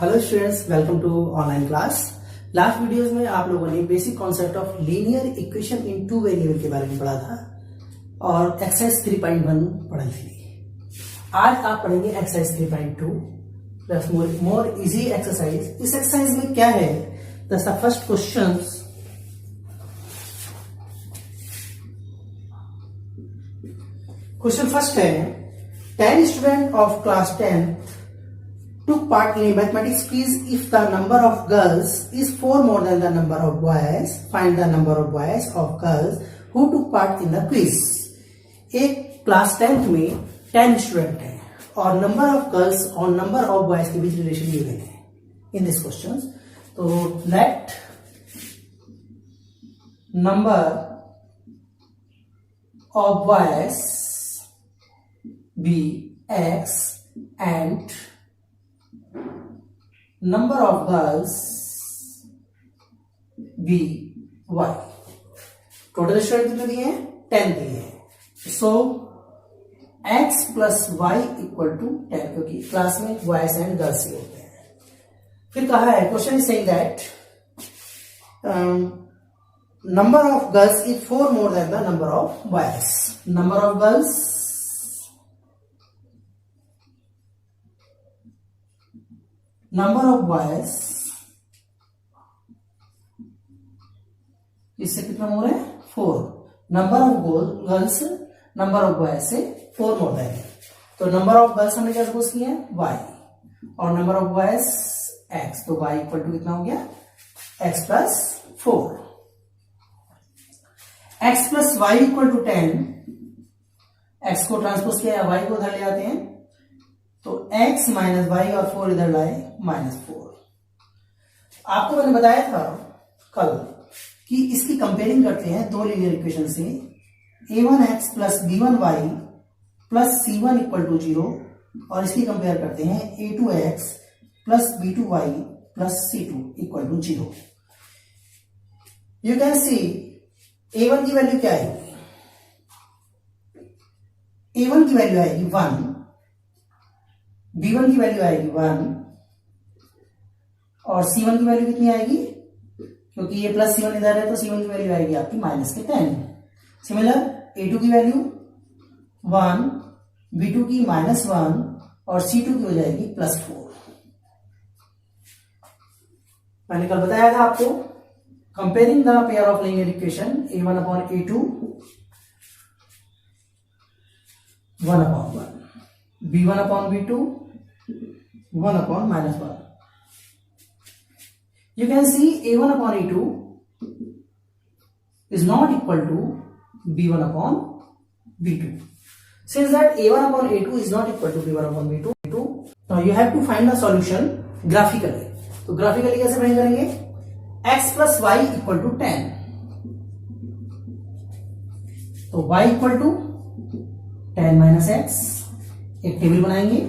Hello students, welcome to online class. Last videos में आप लोगों ने basic concept of linear equation in two variable के बारे में पढ़ा था और एक्सरसाइज 3.1 पढ़ी थी। आज आप पढ़ेंगे exercise 3.2 plus more easy exercise. इस एक्सरसाइज में क्या है, द फर्स्ट क्वेश्चन फर्स्ट है 10 student of class 10 took part in a mathematics quiz. If the number of girls is 4 more than the number of boys, find the number of boys of girls who took part in the quiz. एक class 10th में 10 student हैं और number of girls और number of boys के बीच relation दिए गए हैं इन दिस क्वेश्चन। तो let number of boys be x and number of girls be y। Total student कितने दिए हैं? 10 दिए हैं। So x plus y equal to 10, क्योंकि क्लास में बॉयज एंड गर्ल्स ही होते हैं। फिर कहा है question is saying that number of girls is 4 more than the number of boys. Number of girls number of boys इससे कितना मोर है? 4। Number of girls number of boys से 4 मोर देन है। तो नंबर ऑफ गर्ल्स हमने क्या suppose किया है? y और नंबर ऑफ बॉयज x। तो y इक्वल टू कितना हो गया? x plus 4। x plus y equal to 10। x को ट्रांसपोज किया y को उधर ले आते हैं तो x माइनस वाई और 4 इधर लाए -4। आपको मैंने बताया था कल कि इसकी कंपेयरिंग करते हैं दो लीनियर इक्वेशन से, a1x plus b1y plus c1 equal to 0 और इसकी कंपेयर करते हैं a2x plus b2y plus c2 equal to 0। You can see a1 की वैल्यू क्या आएगी? a1 की वैल्यू आएगी 1, b1 की वैल्यू आएगी 1 और c1 की वैल्यू कितनी आएगी? क्योंकि ये प्लस c1 इधर है तो c1 की वैल्यू आएगी आपकी -10। सिमिलर a2 की वैल्यू 1, b2 की -1 और c2 की हो जाएगी +4। मैंने कल बताया था आपको comparing the pair of linear equation a1 upon a2 1/1, b1 upon b2 1 upon -1। You can see a1 upon a2 is not equal to b1 upon b2. Since that a1 upon a2 is not equal to b1 upon b2, now you have to find the solution graphically. तो graphically कैसे find करेंगे? x plus y equal to 10। तो y equal to 10 minus x। एक table बनाएंगे।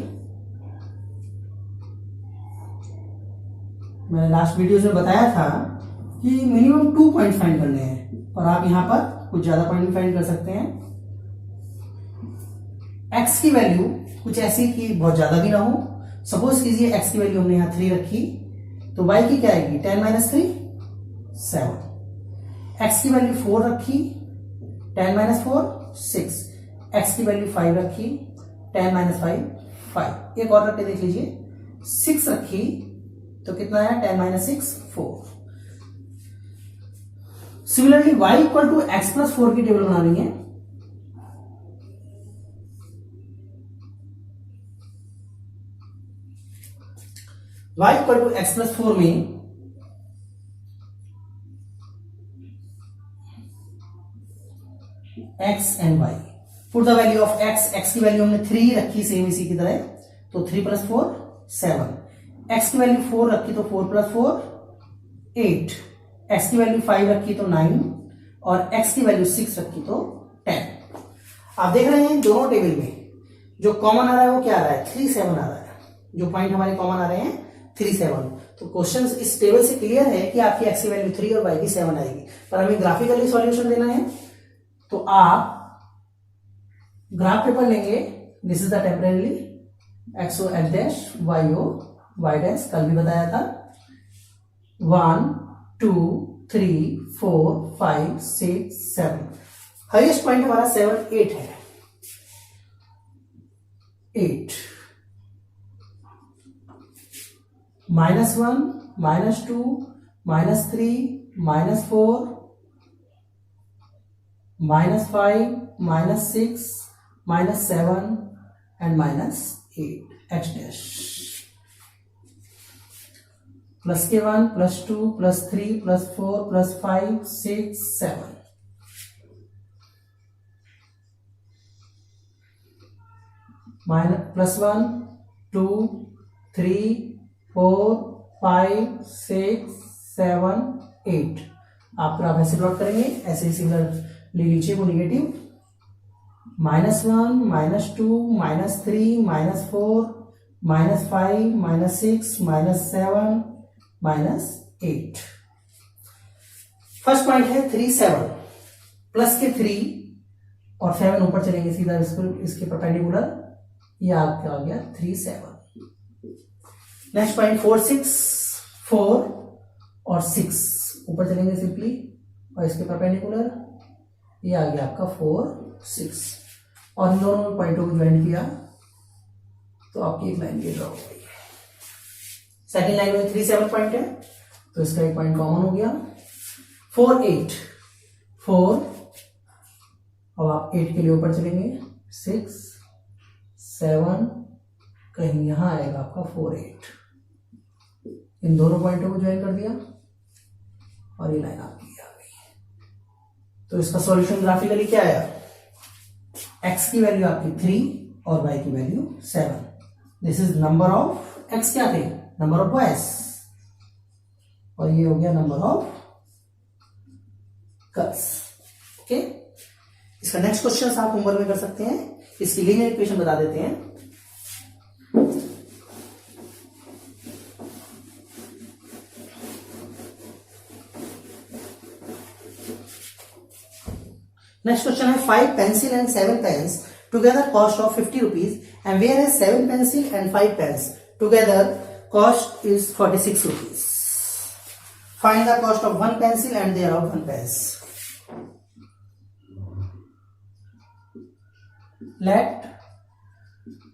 मैंने last video में बताया था कि मिनिमम 2 पॉइंट फाइंड करने हैं और आप यहां पर कुछ ज्यादा पॉइंट फाइंड कर सकते हैं। x की वैल्यू कुछ ऐसी कि बहुत ज्यादा भी ना हो। सपोज कीजिए x की वैल्यू हमने यहां 3 रखी तो y की क्या आएगी? 10 माइनस 3 7। x की वैल्यू 4 रखी 10 माइनस 4 6। x की वैल्यू 5 रखी 10 माइनस 5। एक और रख के देख लीजिए 6 रखी तो कितना है? 10 minus 6 4। Similarly y equal to x plus 4 की टेबल बना लेंगे। y equal to x plus 4 में x and y। Put the value of x की वैल्यू हमने 3 रखी सेम इसी की तरह तो 3 प्लस 4 7। x की वैल्यू 4 रखी तो 4 प्लस 4 8। x की वैल्यू 5 रखी तो 9 और x की वैल्यू 6 रखी तो 10। आप देख रहे हैं दोनों टेबल में जो कॉमन आ रहा है वो क्या आ रहा है? 3 7 आ रहा है। जो पॉइंट हमारे कॉमन आ रहे हैं 3 7। तो क्वेश्चन इस टेबल से क्लियर है कि आपकी x की वैल्यू 3 और y की 7 आएगी, पर हमें ग्राफिकली सॉल्यूशन देना है। तो आप ग्राफ पेपर लेंगे। This is the temporary XO H dash YO y dash कल भी बताया था 1 2 3 4 5 6 7 हाईएस्ट पॉइंट हमारा 7 8 है 8 -1 -2 -3 -4 -5 -6 -7 and -8 x dash +k1 +2 +3 +4 +5 6 7 +1 2 3 4 5 6 7 8 आप ग्राफ ऐसे प्लॉट करेंगे, ऐसे ही सिंगल ले लीजिए वो नेगेटिव -1 -2 -3 -4 -5 -6 -7 -8 फर्स्ट पॉइंट है 3 7 प्लस के 3 और 7 ऊपर चलेंगे सीधा इसके परपेंडिकुलर, ये आपका आ गया 3 7। नेक्स्ट पॉइंट 4 6 4 और 6 ऊपर चलेंगे सिंपली और इसके परपेंडिकुलर, ये आ गया आपका 4 6 और इन दोनों पॉइंटों को ज्वाइन किया तो आपकी एक लाइन ये ड्रॉ हो गई है। सेकेंड लाइन में 3 7 पॉइंट है तो इसका एक पॉइंट कॉमन हो गया। 4 8 4 अब आप 8 के लिए ऊपर चलेंगे 6 7 कहीं यहां आएगा आपका 4 8, इन दोनों पॉइंटों को ज्वाइन कर दिया और ये लाइन आपकी आ गई। तो इसका सॉल्यूशन ग्राफिकली क्या आया, x की वैल्यू आपकी 3 और y की value 7। This is number of x, क्या थे नंबर ऑफ बॉयज, और ये हो गया नंबर ऑफ गर्ल्स। ओके, इसका नेक्स्ट क्वेश्चन आप होमवर्क में कर सकते हैं। इसकी लीनियर इक्वेशन बता देते हैं। नेक्स्ट क्वेश्चन है 5 pencil and 7 pens together cost of 50 rupees and whereas 7 pencil and 5 pens together cost is 46 rupees. Find the cost of 1 pencil and thereof 1 pens. Let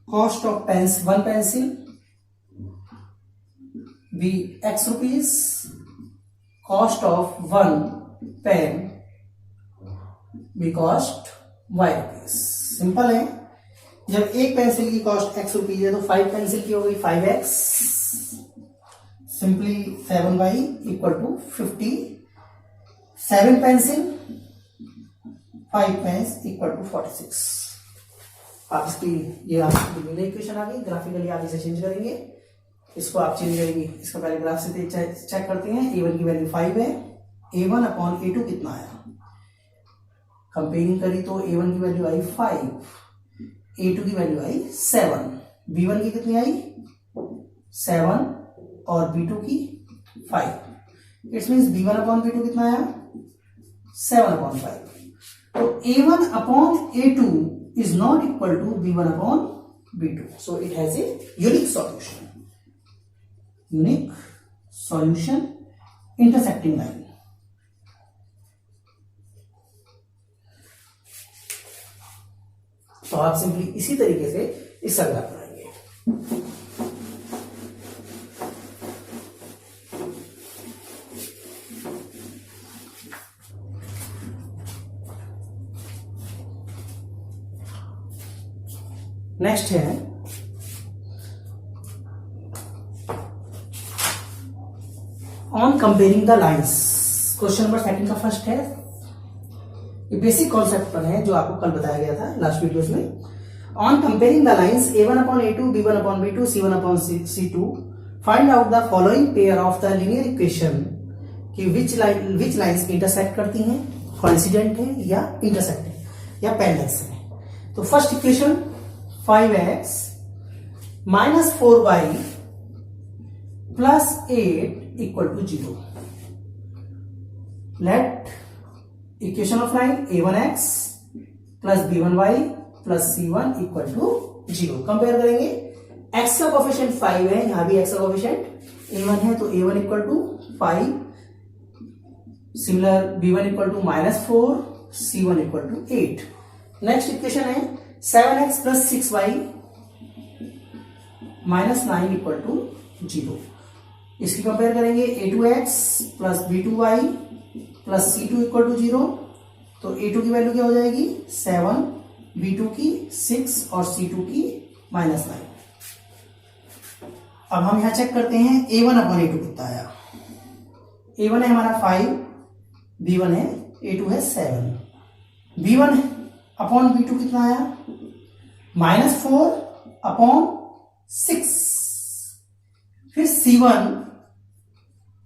cost of pens 1 pencil be x rupees, cost of 1 pen भी cost y rupees. Simple है, जब एक pencil की cost x rupees है तो 5 pencil की हो गई 5x, simply 7y equal to 50। 7 pencil 5 pens equal to 46। आप इसकी ये आपकी इक्वेशन आ गई। ग्राफिकली आप इसे चेंज करेंगे, इसको आप चेंज करेंगे। इसका पहले ग्राफ से चेक करते हैं। a1 की वैल्यू 5 है, a1 अपॉन a2 कितना आया, कंपेयरिंग करी तो a1 की वैल्यू आई 5, a2 की वैल्यू आई 7, b1 की कितनी आई 7 और b2 की 5। It's means b1 upon b2 कितना आया 7 अपॉन 5। तो a1 upon a2 is not equal to b1 upon b2, so it has a unique solution. Unique solution intersecting line. तो आप सिंपली इसी तरीके से इसका ग्राफ बनाएंगे। नेक्स्ट है on comparing the lines. Question number second का फर्स्ट है, ये बेसिक कॉन्सेप्ट पर है जो आपको कल बताया गया था लास्ट वीडियोस में। On comparing the lines a1 upon a2, b1 upon b2, c1 upon c2, find out the following pair of the linear equation कि विच लाइंस इंटरसेक्ट करती हैं, कोइंसिडेंट है या इंटरसेक्ट है या पैरेलल है। तो first equation 5x minus 4y plus 8 equal to 0। Let equation of line a1x plus b1y plus c1 equal to 0। Compare करेंगे एक्स का कोफिशिएंट 5 है, यहां भी एक्स का कोफिशिएंट a1 है, तो a1 equal to 5, similar b1 equal to -4, c1 equal to 8। Next equation है 7x plus 6y -9 equal to 0। इसकी कंपेयर करेंगे a2x plus b2y plus c2 equal to 0। तो a2 की वैल्यू क्या हो जाएगी 7, b2 की 6 और c2 की -9। अब हम यहां चेक करते हैं a1 अपॉन a2 कितना आया। a1 है हमारा 5, b1 है, a2 है 7। b1 अपॉन b2 कितना आया -4 अपॉन 6। फिर c1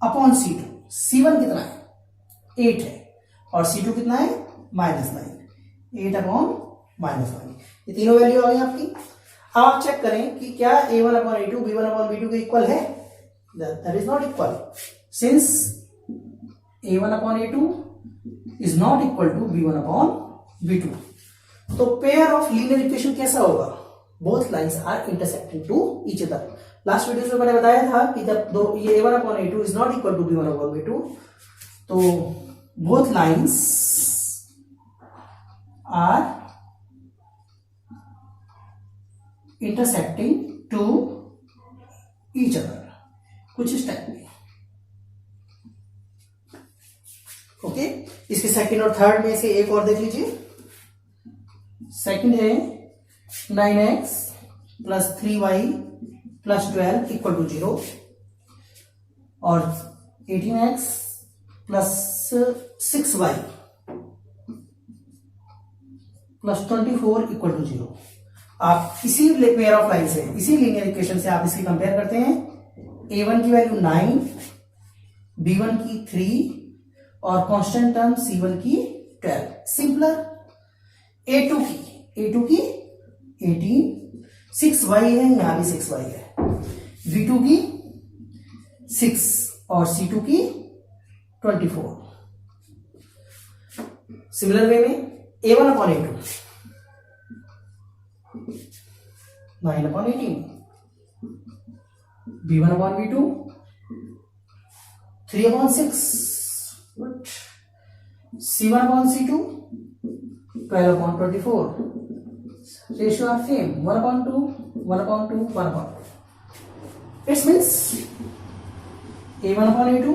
अपॉन c2, c1 कितना है 8 है और c2 कितना है -9, 8 अपॉन -9। ये तीनों वैल्यू आ गई आपकी। अब आप चेक करें कि क्या a1 upon a2 b1 upon b2 के इक्वल है। That is not equal, since a1 upon a2 is not equal to b1 upon b2। तो पेयर ऑफ लीनियर इक्वेशन कैसा होगा, both lines are intersecting to each other. Last video में मैंने बताया था कि जब दो ये a1 upon a2 is not equal to b1 upon b2, तो both lines are intersecting to each other, कुछ इस टाइप में। ओके, इसके सेकंड और थर्ड में से एक और देख लीजिए। सेकंड है 9x plus 3y plus 12 equal to 0 और 18x plus 6y plus 24 equal to 0। आप इसी पेयर ऑफ लाइन से, इसी लीनियर इक्वेशन से आप इसकी कंपेयर करते हैं। a1 की वैल्यू 9, b1 की 3 और कांस्टेंट टर्म c1 की 12। सिंपलर a2 की 18, 6y है, यहां भी 6y है, b2 की 6 और c2 की 24। सिमिलर वे में a1 upon a2 9 upon 18, b1 upon b2 3 upon 6, c1 upon c2 12 upon 24। Ratio are same, 1 upon 2, 1 upon 2, 1 upon 2। It's means a1 upon a2,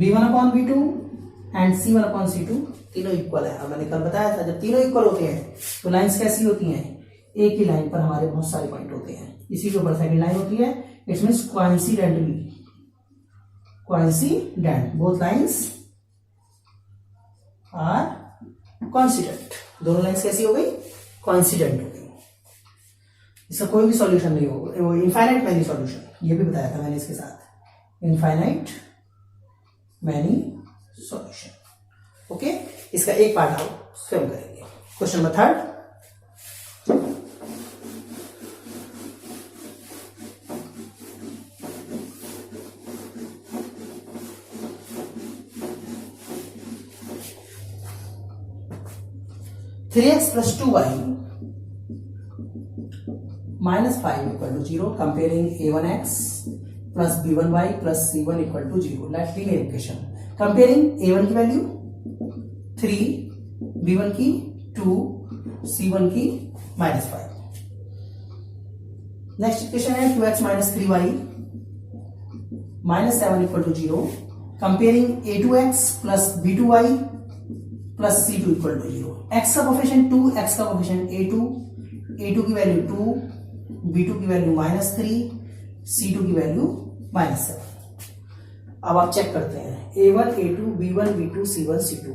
b1 upon b2 and c1 upon c2 तीनों equal है। अब मैंने कल बताया था जब तीनों equal होते हैं तो लाइंस कैसी होती हैं, एक ही लाइन पर हमारे बहुत सारे पॉइंट होते हैं, इसी के ऊपर सेकंड लाइन होती है। It's means coincident, both lines are coincident. दोनों लाइंस कैसी हो गई, कोइंसिडेंट हो गई। इसका कोई भी सॉल्यूशन नहीं होगा, वो इनफाइनाइट मैनी सॉल्यूशन, ये भी बताया था मैंने इसके साथ, इनफाइनाइट मैनी सॉल्यूशन। ओके, इसका एक पार्ट आप स्वयं करेंगे। Question number third, 3x plus 2y minus 5 equal to 0, comparing a1x plus b1y plus c1 equal to 0. Let linear equation. Comparing a1 की वैल्यू 3, b1 की 2, c1 की -5. नेक्स्ट इक्वेशन है 2x minus 3y minus 7 equal to 0. Comparing a2x plus b2y plus c2 equal to 0। x का coefficient 2, x का coefficient a2, a2 की value 2, b2 की value -3, c2 की value -7। अब आप चेक करते हैं a1, a2, b1, b2, c1, c2।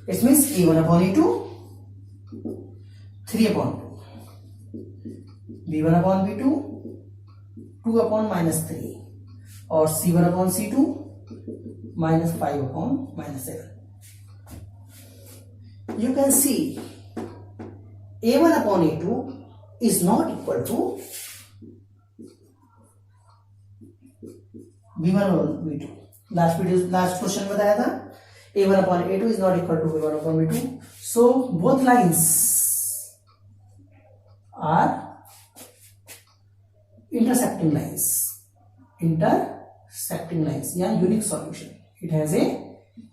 It means a1 upon a2 3 upon 2, b1 upon b2 2 upon -3 और c1 upon c2 -5 upon -7। You can see a1 upon a2 is not equal to b1 और b2। Last question बताया था a1 upon a2 is not equal to b1 upon b2। So both lines are intersecting lines या unique solution, it has a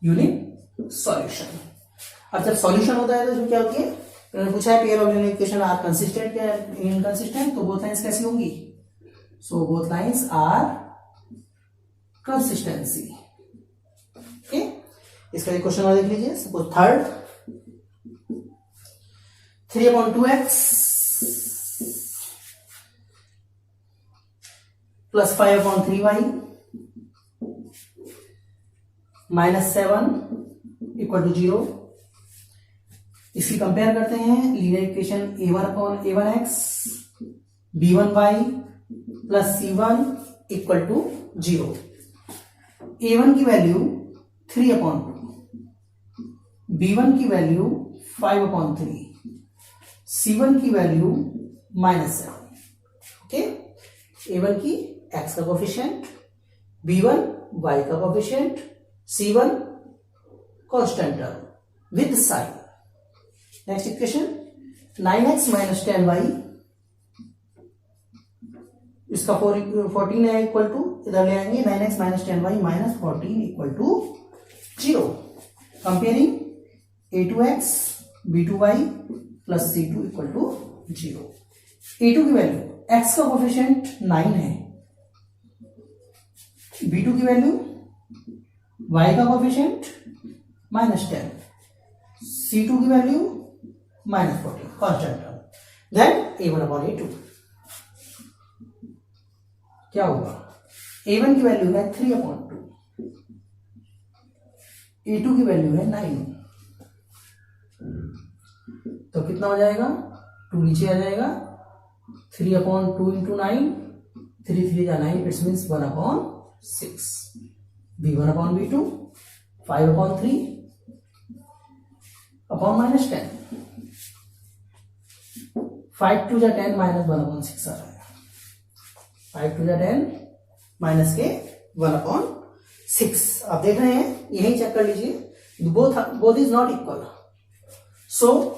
unique solution. अब जब solution होता है तो क्या होती है, पूछा है pair of linear equation are consistent या इनकंसिस्टेंट, तो बोथ लाइंस कैसी होंगी, so both lines are consistency. Okay, इसका एक क्वेश्चन और देख लीजिए। Suppose third 3/2x plus 5/3y minus 7 equal to 0। इसकी कंपेयर करते हैं linear equation a1/a1x b1y plus c1 equal to 0। a1 की वैल्यू 3/2, b1 की वैल्यू 5/3, c1 की वैल्यू -7। ओके, a1 की x का कोफिशिएंट, b1 y का coefficient, c1 constant term with sign. Next equation 9x minus 10y, इसका 14 है equal to, इधर ले आएंगे 9x minus 10y minus 14 equal to 0। Comparing a2x b2y plus c2 equal to 0। a2 की value x का coefficient 9 है, b2 की value y का कोफिशिएंट -10, c2 की value -14 constant term, then a1/a2 क्या होगा, a1 की वैल्यू है 3/2, a2 की वैल्यू है 9, तो कितना हो जाएगा, 2 नीचे आ जाएगा, 3/2 इंटू 9, 3 3 जा 9, इट्स मीन्स 1/6, b1/b2 5/3 अपॉन -10, 5 2 जा 10 माइनस 1/6 आ जाएगा, 5 2 जा 10 माइनस के 1/6। आप देख रहे हैं, यही चेक कर लीजिए, both is not equal, so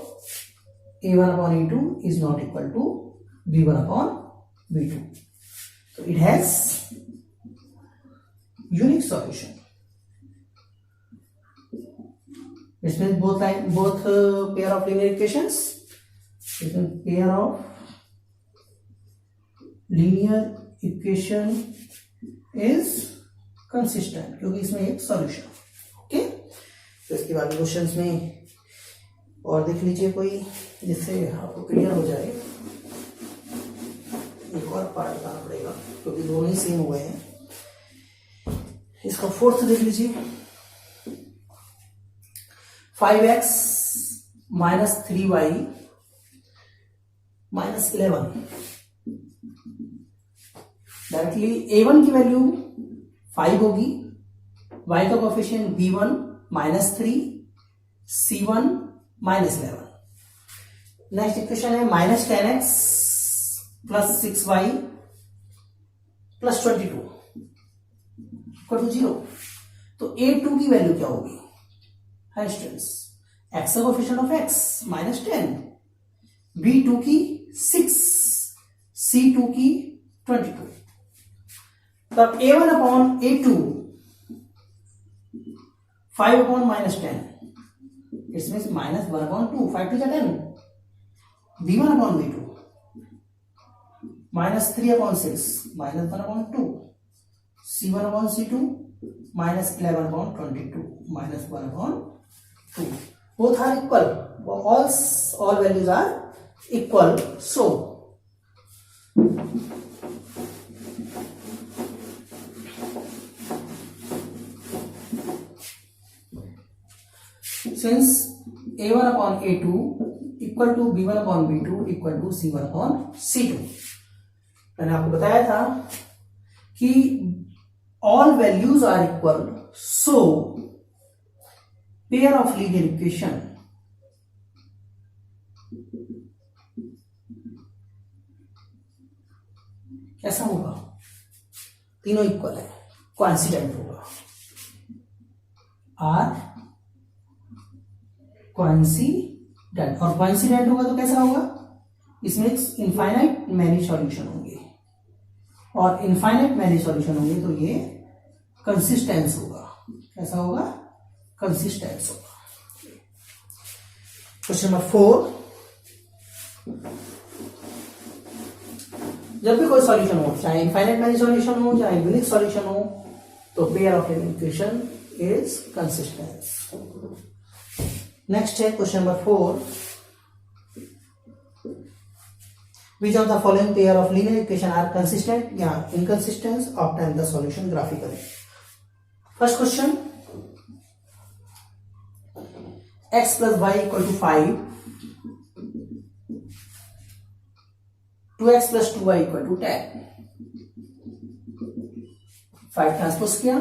a1/a2 is not equal to b1/b2, so it has unique solution. This means both pair of linear equations, pair of linear equation is consistent, क्योंकि इसमें एक सॉल्यूशन। ओके, तो इसके बाद questions में और देख लीजिए कोई, जिससे आपको क्लियर हो जाए। एक और पार्ट बताना पड़ेगा क्योंकि दोनों ही सेम हुए हैं। इसका फोर्थ देख लीजिए, 5x minus 3y minus 11। Directly a1 की वैल्यू 5 होगी, y का coefficient b1 -3, c1 -11। Next equation है -10x plus 6y plus 22 equal to 0। तो a2 की वैल्यू क्या होगी, हाई स्टूडेंट्स, x का कोफिशिएंट ऑफ x -10, b2 की 6, c2 की 22। तब a1/a2 5/-10, it's means -1/2, 5 2 10, b1/b2 -3/6 -1/2, c1/c2 -11/22 -1/2। both are equal, all values are equal, so since a1/a2 equal to b1/b2 equal to c1/c2, मैंने आपको बताया था कि all values are equal, so pair of linear equation कैसा होगा, तीनों इक्वल है, coincident होगा, आर कोइंसिडेंट, और कोइंसिडेंट होगा तो कैसा होगा, इसमें इनफाइनाइट मैनी सॉल्यूशन होंगे, और इनफाइनाइट मैनी सॉल्यूशन होंगे तो ये कंसिस्टेंस होगा। कैसा होगा? कंसिस्टेंस होगा। क्वेश्चन नंबर 4, जब भी कोई सॉल्यूशन हो, चाहे इनफाइनाइट मैनी सॉल्यूशन हो चाहे यूनिक सॉल्यूशन हो, तो pair of linear equation is consistence. Next है question number 4, which of the following pair of linear equation are consistent या inconsistent? Obtain the solution graphically. First question, x plus y equal to 5, 2x plus 2y equal to 10. 5 transpose किया,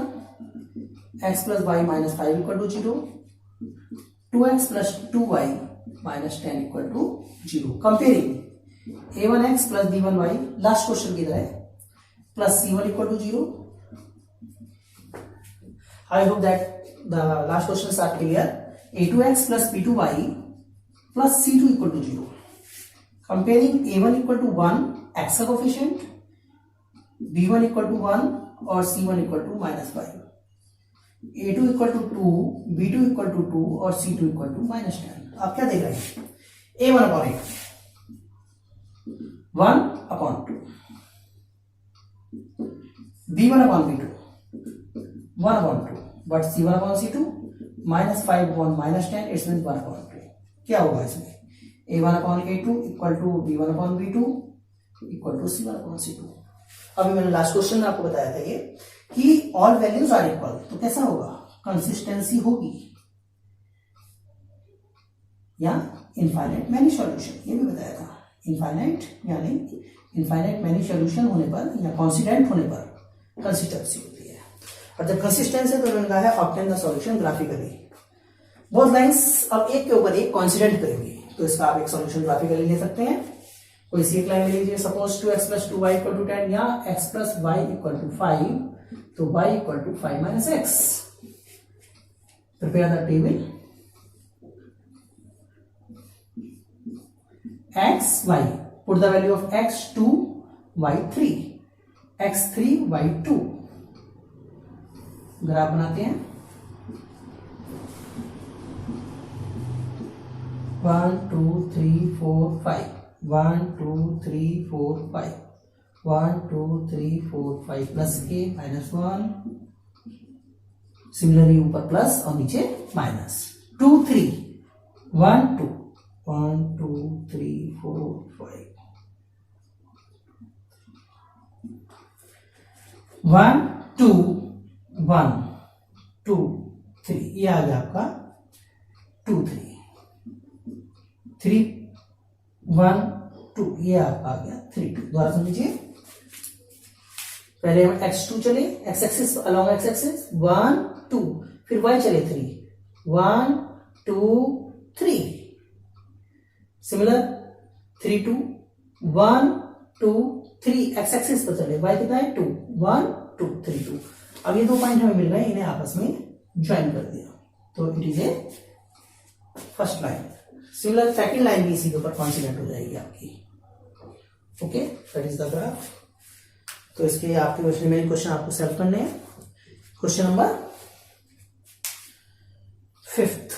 x plus y minus 5 equal to 0, 2x plus 2y minus 10 equal to 0. Comparing a1x plus b1y, last question की तरह, plus c1 equal to 0. I hope that the last questions are clear. a2x plus b2y plus c2 equal to 0. Comparing a1 equal to 1, x का coefficient, b1 equal to 1 और c1 equal to minus 5. a2 equal to 2, b2 equal to 2 और c2 equal to minus 10. आप क्या देख रहे हैं? a1 upon a2, 1 upon 2, b1 upon b2, 1 upon 2, but c1 upon c2 minus 5 upon minus 10, it's means 1 upon 2. क्या होगा इसमें? a1 upon a2 equal to b1 upon b2 equal to c1 upon c2. अभी मैंने last question में आपको बताया था ये कि ऑल वैल्यूज आर इक्वल, तो कैसा होगा? कंसिस्टेंसी होगी या इनफाइनाइट मैनी सॉल्यूशन, ये भी बताया था। इनफाइनाइट यानी इनफाइनाइट मैनी सॉल्यूशन होने पर या कॉन्सिडेंट होने पर कंसिस्टेंसी होती है, और जब कंसिस्टेंसी तो मैंने कहा है obtain the solution graphically. Both lines अब एक के ऊपर एक कॉन्सिडेंट करेंगे, तो इसका आप एक सॉल्यूशन ग्राफिकली ले सकते हैं। कोई सी एक लाइन में लीजिए, suppose 2x plus 2y equal to 10 या x plus y equal to 5, तो y equal to 5 minus x. Prepare the table. x, y. Put the value of x 2, y 3, x 3, y 2. Graph बनाते हैं। 1 2 3 4 5, 1 2 3 4 5, 1 2 3 4 5 plus के minus 1, similarly ऊपर plus और नीचे minus 2 3 1 2 1 2 3 4 5 1 2 1 2 3, ये आ गया आपका 2 3 3 1 2, ये आपका आ गया 3 2. दोबारा समझिए, पहले हम x2 चले, x axis along x axis 1 2, फिर y चले 3 1 2 3, सिमिलर 3 2 1 2 3, x एक्सिस पर चले, y कितना है 2 1 2 3 2. अब ये दो पॉइंट हमें मिल रहे हैं, इन्हें आपस में ज्वाइन कर दिया, तो it is a first line. Similar second line भी इसी के ऊपर कॉन्सिडेंट हो जाएगी आपकी. Okay, that is the graph. तो इसके लिए आपके रिमेनिंग क्वेश्चन आपको सॉल्व करने हैं. Question number 5th.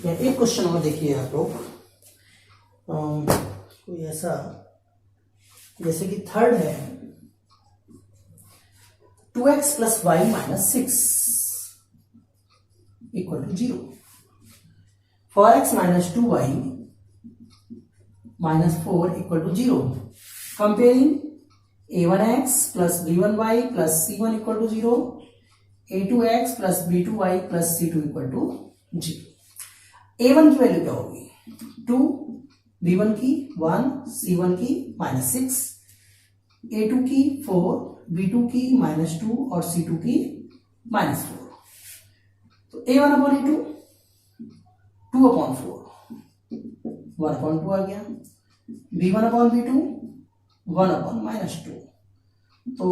एक क्वेश्चन और देखिए आप लोग, कोई ऐसा जैसे कि थर्ड है 2x plus y minus 6 equal to 0. For x minus 2y minus 4 equal to 0. Comparing a1x plus b1y plus c1 equal to 0, a2x plus b2y plus c2 equal to 0. a1 की वैल्यू क्या होगी? 2, b1 की 1, c1 की -6, a2 की 4, b2 की -2 और c2 की -4. तो a1 upon a2 2 upon 4, 1 upon 2 आ गया. b1 upon b2 1 upon -2. तो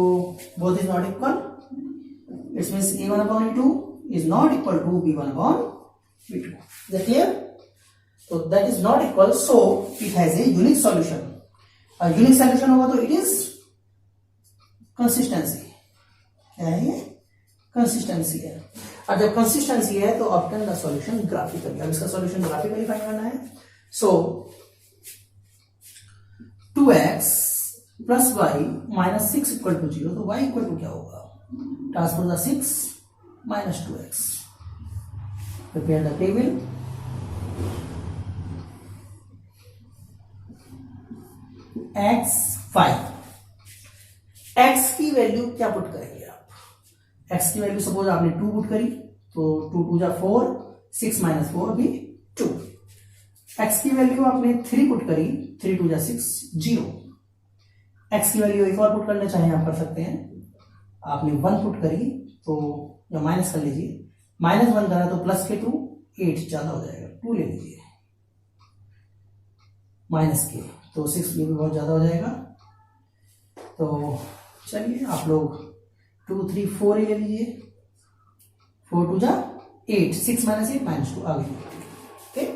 both is not equal. It means a1 upon a2 is not equal to b1 upon b2. Is that clear? तो that is not equal, so it has a unique solution. और unique solution होगा तो it is consistency. क्या है ये? Consistency है। और जब कंसिस्टेंसी है तो ऑब्टेन द सॉल्यूशन ग्राफिकली। अब इसका सॉल्यूशन ग्राफिकली फाइंड करना है। So 2x plus y minus 6 equal to 0, तो y इक्वल टू क्या होगा? Transfer the 6 minus 2x। Prepare the table. x 5, x की वैल्यू क्या पुट करेंगे आप? x की वैल्यू सपोज आपने 2 पुट करी, तो 2 2 जा 4, 6 माइनस 4 भी 2। x की वैल्यू आपने 3 पुट करी, 3 2 जा 6, 0। x की वैल्यू एक और पुट करना चाहें आप कर सकते हैं। आपने 1 पुट करी तो या माइनस कर लीजिए, -1 करा तो प्लस के 2, 8 ज्यादा हो जाएगा, 2 ले लीजिए माइनस के, तो 6 ये भी बहुत ज्यादा हो जाएगा। तो चलिए आप लोग 2 3 4 ही ले लीजिए, 4 2 जा 8, 6 माइनस 8 माइनस 2 आ गई। ओके,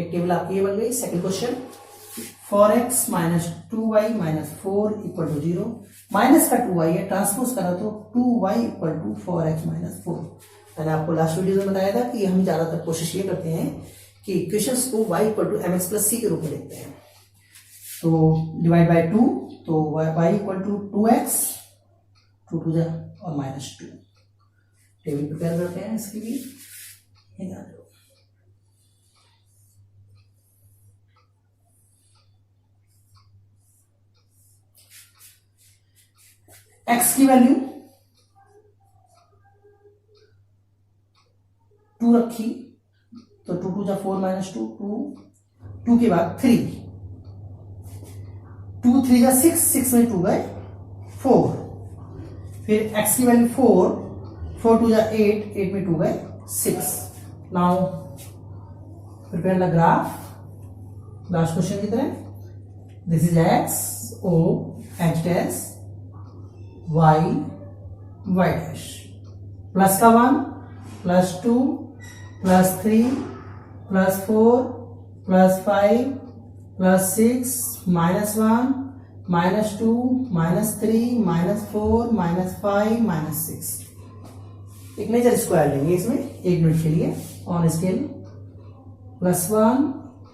एक टेबल आपकी ये बन गई। Second question, 4x minus 2y minus 4 equal to 0। Minus का 2y है, ट्रांसपोज करा तो 2y equal to 4x minus 4। मैंने आपको लास्ट वीडियो में बताया था कि हम ज्यादातर कोशिश ये करते हैं कि इक्वेशंस को y equal to mx plus c के रूप में लिखते हैं। तो डिवाइड बाय 2, तो y इक्वल टू 2x, 2 2 जा और माइनस 2। टेबल प्रिपेयर करते हैं इसके लिए। x की वैल्यू 2 रखी, तो 2 2 जा 4 माइनस 2, 2 के बाद 3, 2 3 जा 6, 6 में 2 गए 4। फिर x की वैल्यू 4, 4 2 जा 8, 8 में 2 गए 6। Now prepare the graph last question की तरह। This is x O H dash y y dash, plus का 1, plus 2, plus 3, plus 4, plus 5, plus 6, minus 1, minus 2, minus 3, minus 4, minus 5, minus 6। एक मेजर स्क्वायर लेंगे इसमें 1 मिनट के लिए on scale. Plus 1,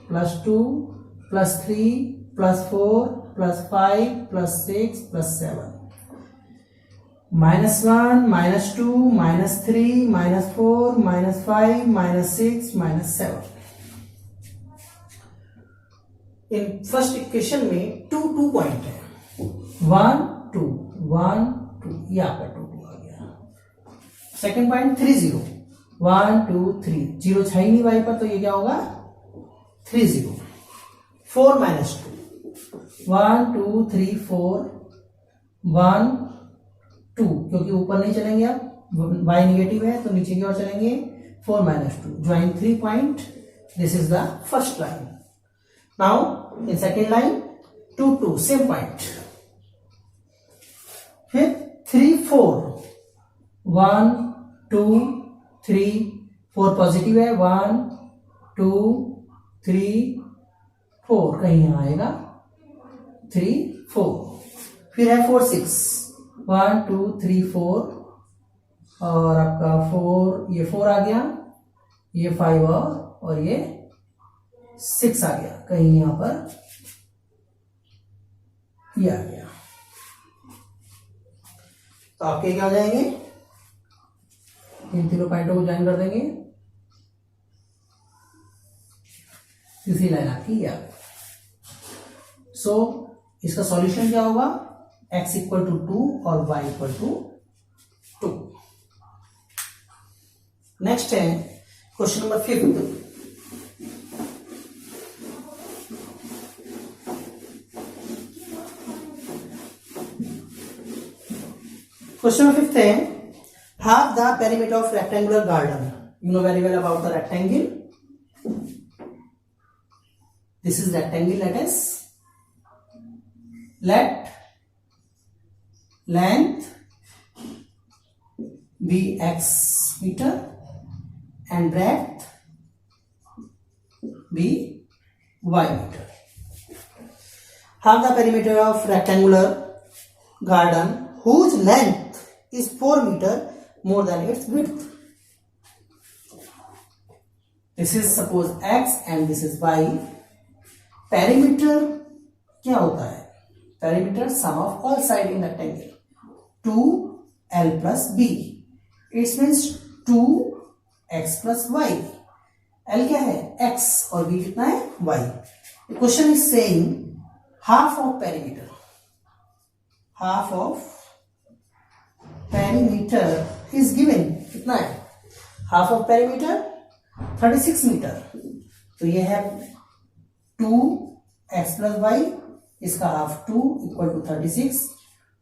plus 2, plus 3, plus 4, plus 5, plus 6, plus 7, -1, -2, -3, -4, -5, -6, -7। In first equation में 2 2 point है, 1 2 1 2, ये आपका 2 2 आ गया। सेकंड पॉइंट 3 0, 1 2 3, 0 है ही नहीं y पर, तो ये क्या होगा 3 0। 4 -2, 1 2 3 4, 1 2, क्योंकि ऊपर नहीं चलेंगे आप, y निगेटिव है तो नीचे की ओर चलेंगे। 4 -2, join 3 point, this is the first line. Now in second line 2 2, same point. फिर 3 4, 1 2 3 4 पॉजिटिव है, 1 2 3 4, कहीं यहां आएगा 3 4। फिर है 4 6, 1 2 3 4, और आपका 4, ये 4 आ गया, ये 5 और ये 6 आ गया, कहीं यहां पर ये आ गया। तो आपके क्या हो जाएंगे, इन तीनों पॉइंटों को ज्वाइन कर देंगे, तीसरी लाइन आपकी ये। सो इसका सॉल्यूशन क्या होगा, x इक्वल टू 2 और y इक्वल टू 2। नेक्स्ट है क्वेश्चन नंबर 5। क्वेश्चन नंबर 5 है, half the perimeter of rectangular garden. You know very well about the rectangle. This is rectangle, let us let length be x meter and breadth be y meter. Half the perimeter of rectangular garden whose length is 4 meter more than its width. This is suppose x and this is y. Perimeter क्या होता है? Perimeter sum of all side in rectangle 2l plus b. It means 2x plus y. l क्या है? x और b कितना है? y. The question is saying half of perimeter. Half of perimeter is given. कितना है? Half of perimeter 36 metre. तो ये है 2x प्लस वाई, इसका हाफ 2 इक्वल टू 36.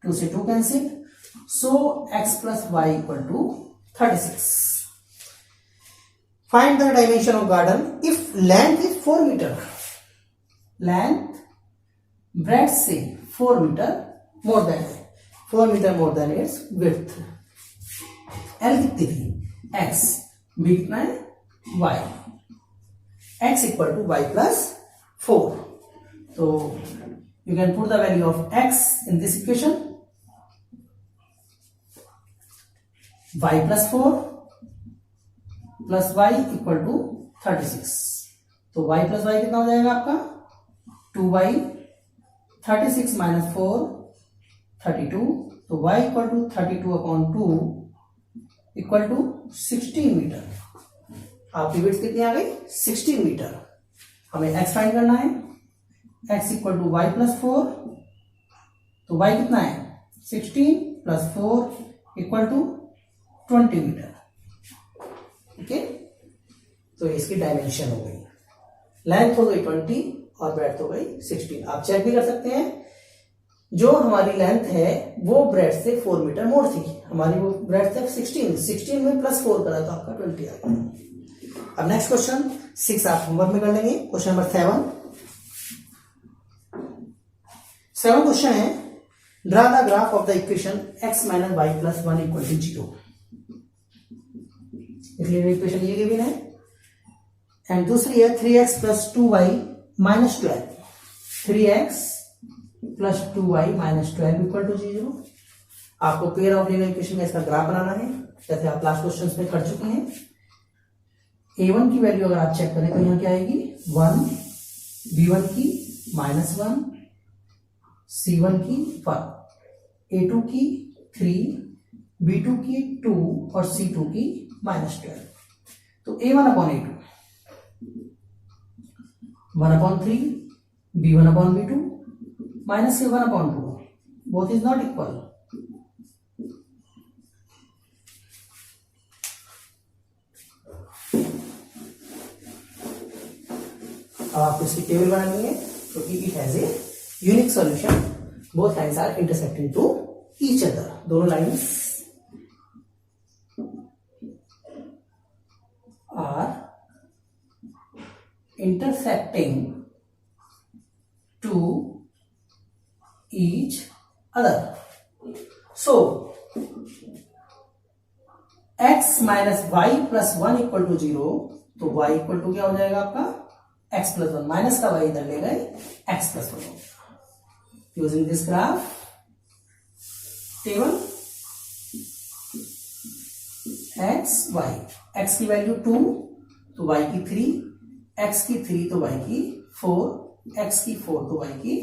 2 से 2 cancel. So x plus y equal to 36. Find the dimension of garden if length is 4 metre. Length breadth से 4 metre more than 4 metre more than its width. L कितनी थी? x. B कितना है? y. x equal to y plus 4. तो you can put the value of x in this equation. y plus 4 plus y equal to 36. तो y plus y कितना हो जाएगा आपका? 2y. 36 minus 4 32. तो y equal to 32 upon 2 equal to 16 metre. आपकी width कितनी आ गई? 16 मीटर. हमें x फाइंड करना है. x equal to y plus 4. तो y कितना है? 16 plus 4 equal to 20 metre. Okay. तो इसकी डायमेंशन हो गई. लेंथ हो गई 20 और ब्रेड्थ हो गई 16. आप चेक भी कर सकते हैं. जो हमारी लेंथ है वो ब्रेड से 4 मीटर मोर थी. हमारी वो ब्रेड से 16 में प्लस 4 करा तो आपका 20 आ गया. अब नेक्स्ट क्वेश्चन 6 आप होमवर्क में कर लेंगे. क्वेश्चन नंबर 7 क्वेश्चन है draw the graph of the equation x minus Y plus 1 equal to 0. इसलिए इक्वेशन ये गिवन है. एंड दूसरी है 3x plus 2y minus 12. 3x plus 2y minus 12 equal to 0. आपको पेयर ऑफ लीनियर इक्वेशन का इसका graph बनाना है जैसे आप लास्ट क्वेश्चन में कर चुके हैं. a1 की वैल्यू अगर आप चेक करें तो यहां क्या आएगी? 1. b1 की -1. c1 की 1. a2 की 3. b2 की 2 और c2 की -12. तो a1 upon a2 1 upon 3. b1 upon b2 minus के 1 upon 2. Both is not equal. अब आपको इसकी टेबल बनानी है क्योंकि it has a unique solution. Both lines are intersecting to each other. दोनों lines are intersecting to each other. So x minus Y plus 1 equal to 0. तो y equal to क्या हो जाएगा आपका? x plus 1. माइनस का y इधर ले गए x plus 1. Using this graph table x y. x की वैल्यू 2 तो y की 3. x की 3 तो y की 4. x की 4 तो y की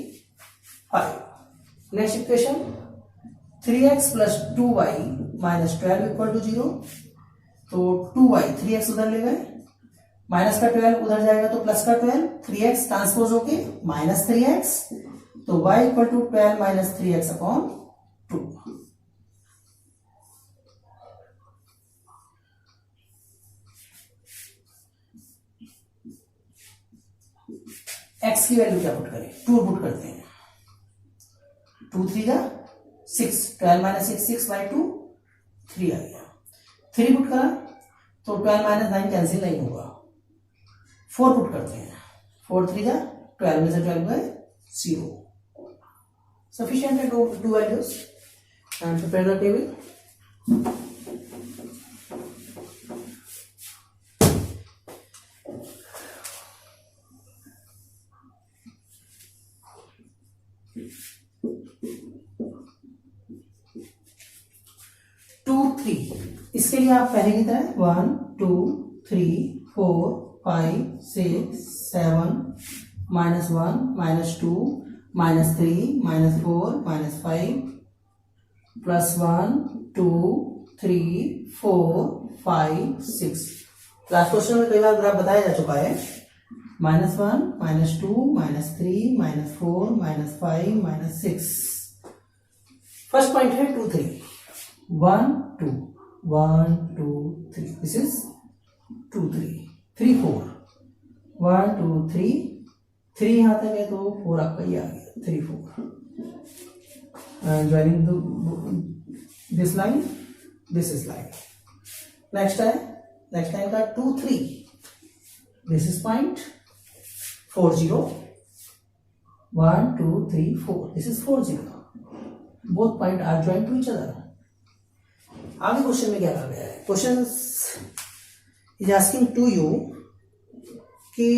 5. Next equation 3x plus 2y minus 12 equal to 0. तो 2y 3x उधर ले गए. माइनस का 12 उधर जाएगा तो प्लस का 12. 3x ट्रांसपोज होके माइनस 3x. तो y equal to 12 minus 3x upon 2. x की वैल्यू क्या पुट करें? 2 पुट करते हैं. 2 3 का 6. 12 माइनस 6 बाई 2 3 आ गया. 3 पुट करा तो 12 माइनस 9 कैंसिल नहीं होगा. 4 पुट करते हैं. 4 3 का 12 में से 12 गए 0. Sufficient है two values and prepare the table. इसके लिए आप पहले की तरह 1 2 3 4 5 6 7 -1 -2 -3 -4 -5 +1 2 3 4 5 6। लास्ट क्वेश्चन में कई बार ग्राफ बताया जा चुका है। -1 -2 -3 -4 -5 -6। फर्स्ट पॉइंट है 2 3 1 2 1 2 3, दिस इज 2 3 3 4 1 2 3 3 यहां तक है तो 4 आपका ये आ गया 3 4 joining this line, this is line. Next line का 2 3, this is point 4 0 1 2 3 4, this is 4 0। Both point are joint to each other. आगे क्वेश्चन में क्या कहा गया है? Question is asking to you कि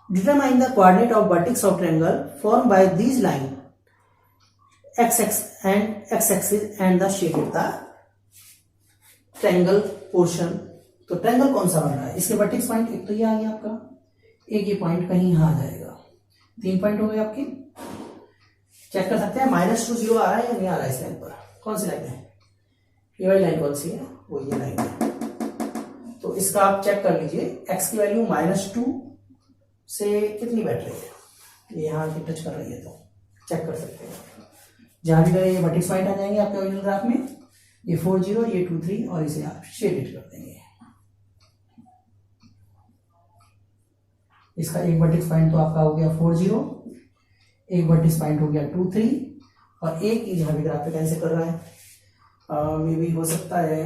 determine the coordinate of vertex of triangle form by these line x axis and the shape of the triangle portion. तो triangle कौन सा बन रहा है? इसके वर्टेक्स पॉइंट एक तो ये आ गया आपका, एक ये पॉइंट कहीं यहां आ जाएगा, 3 पॉइंट हो गए आपके। चेक कर सकते हैं -2 0 आ रहा है या नहीं आ रहा है इस लाइन पर। कौन सी लाइन है? ये वाली लाइन कौन सी है? वो ये लाइन है। तो इसका आप चेक कर लीजिए, x की वैल्यू -2 से कितनी बैठ रही है, ये यहाँ की टच कर रही है, तो चेक कर सकते हैं। जहां भी करें ये वर्टेक्स पॉइंट आ जाएंगे आपके ओरिजिनल ग्राफ में, ये 4 0, ये 2 3 और इसे आप शेडेड कर देंगे। इसका एक वर्टेक्स पॉइंट तो आपका हो गया 4 0, एक वर्टेक्स पॉइंट हो गया 2 3 और एक ही जहां भी ग्राफ पे कैंसिल कर रहा है। मे भी हो सकता है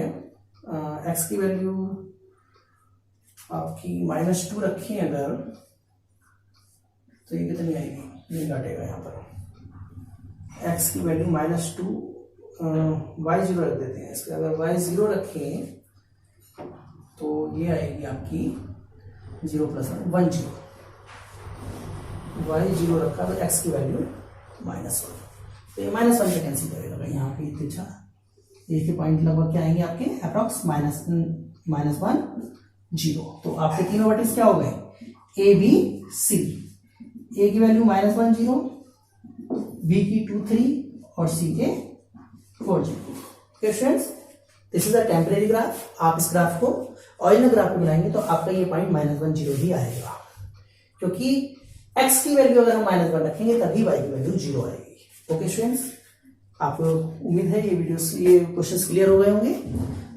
x की वैल्यू आपकी -2 रखी है अगर, तो ये कितनी आएगी? नहीं काटेगा यहाँ पर। x की वैल्यू -2 y0 रख देते हैं। इसके अगर y0 रखें तो ये आएगी आपकी 0 + 1 0। y0 रखा तो x की वैल्यू -1, तो ये -1 से कैंसिल करेगा। यहाँ पे तिरछा एक के पॉइंट लगभग क्या आएंगे आपके? अप्रॉक्स -1 0। तो आपके तीनों वर्टेक्स क्या हो गए? a b c। a की वैल्यू -1 0, b की 2 3 और c के 4 0। Okay friends, this is a temporary graph. आप इस ग्राफ को ओरिजिनल ग्राफ में मिलाएंगे तो आपका ये पॉइंट -1 0 ही आएगा, क्योंकि x की वैल्यू अगर हम -1 रखेंगे तभी y की वैल्यू 0 आएगी। ओके स्टूडेंट्स, आपको उम्मीद है ये क्वेश्चंस क्लियर हो गए होंगे।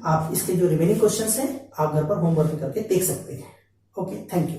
आप इसके जो रिमेनिंग क्वेश्चंस हैं आप घर पर होमवर्क करके देख सकते हैं। Okay, thank you.